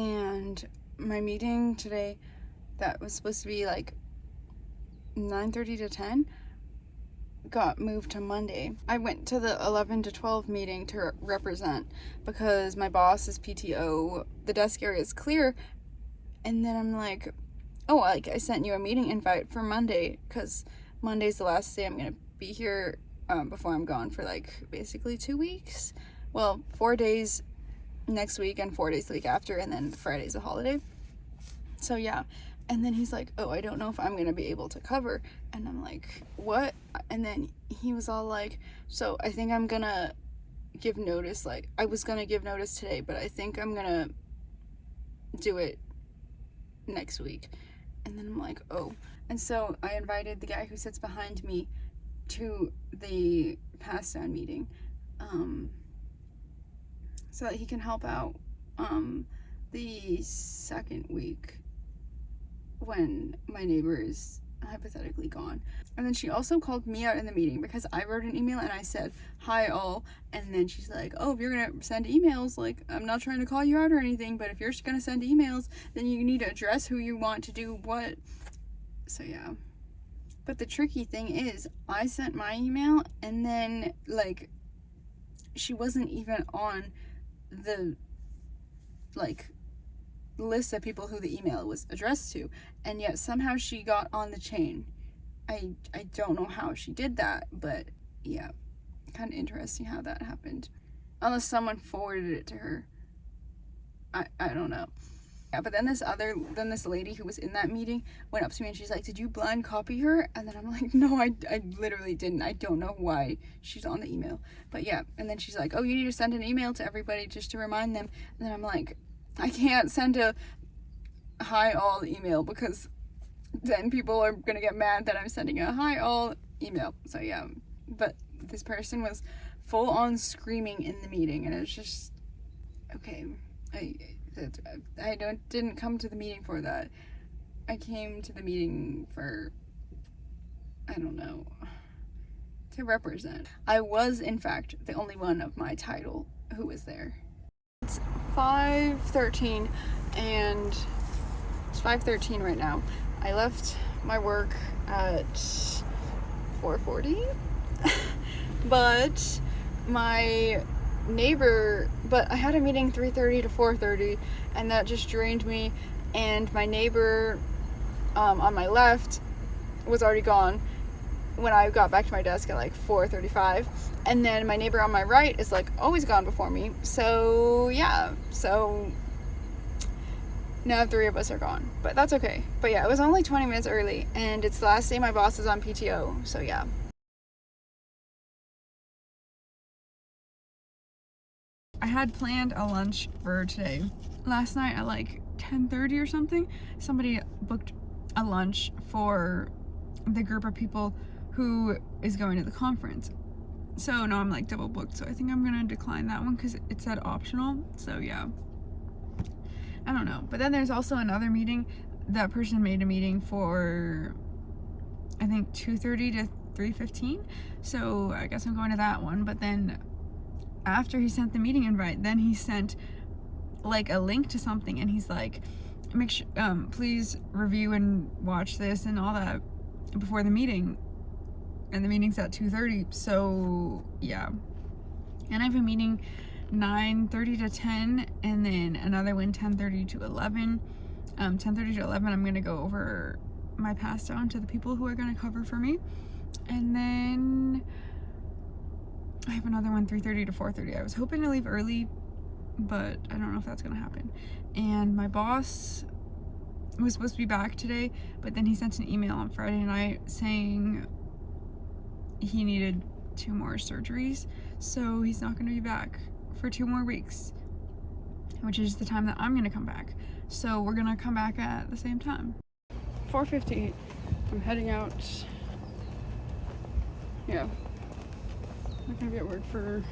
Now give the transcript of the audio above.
and my meeting today that was supposed to be like 9:30 to 10 got moved to Monday. I went to the 11 to 12 meeting to represent because my boss is PTO. The desk area is clear, and then I'm like, oh, like I sent you a meeting invite for Monday because Monday's the last day I'm gonna be here before I'm gone for like basically 2 weeks. Well, 4 days next week and 4 days the week after, and then Friday's a holiday. So yeah. And then he's like, oh, I don't know if I'm gonna be able to cover. And I'm like, what? And then he was all like, so I think I'm gonna give notice. Like, I was gonna give notice today, but I think I'm gonna do it next week. And then I'm like, oh. And so I invited the guy who sits behind me to the pass down meeting, so that he can help out the second week when my neighbor is hypothetically gone. And then she also called me out in the meeting because I wrote an email and I said, hi all, and then she's like, oh, if you're gonna send emails, like, I'm not trying to call you out or anything, but if you're just gonna send emails, then you need to address who you want to do what. So yeah. But the tricky thing is, I sent my email and then, like, she wasn't even on the, like, list of people who the email was addressed to, and yet somehow she got on the chain. I don't know how she did that, but yeah, kind of interesting how that happened, unless someone forwarded it to her. I don't know. Yeah, but then this lady who was in that meeting went up to me and she's like, did you blind copy her? And then I'm like, no, I literally didn't. I don't know why she's on the email, but yeah. And then she's like, oh, you need to send an email to everybody just to remind them. And then I'm like, I can't send a hi all email because then people are gonna get mad that I'm sending a hi all email. So yeah, but this person was full on screaming in the meeting, and it's just okay. I didn't come to the meeting for that. I came to the meeting for, I don't know, to represent. I was in fact the only one of my title who was there. It's 5:13 and it's 5:13 right now. I left my work at 4:40 but I had a meeting 3:30 to 4:30 and that just drained me, and my neighbor on my left was already gone when I got back to my desk at like 4:35, and then my neighbor on my right is like always gone before me. So yeah, so now 3 of us are gone, but that's okay. But yeah, it was only 20 minutes early, and it's the last day my boss is on PTO, so yeah. I had planned a lunch for today. Last night at like 10:30 or something, somebody booked a lunch for the group of people who is going to the conference. So now I'm like double booked, so I think I'm gonna decline that one because it said optional. So yeah, I don't know. But then there's also another meeting. That person made a meeting for I think 2:30 to 3:15, so I guess I'm going to that one. But then after he sent the meeting invite, then he sent like a link to something, and he's like, make sure please review and watch this and all that before the meeting, and the meeting's at 2:30. So yeah, and I have a meeting 9:30 to 10, and then another one 10:30 to 11. 10:30 to 11 I'm gonna go over my pass down to the people who are gonna cover for me, and then I have another one 3:30 to 4:30. I was hoping to leave early, but I don't know if that's gonna happen. And my boss was supposed to be back today, but then he sent an email on Friday night saying he needed 2 more surgeries, so he's not gonna be back for 2 more weeks, which is the time that I'm gonna come back. So we're gonna come back at the same time. 4:50, I'm heading out. Yeah, I'm not gonna be at work for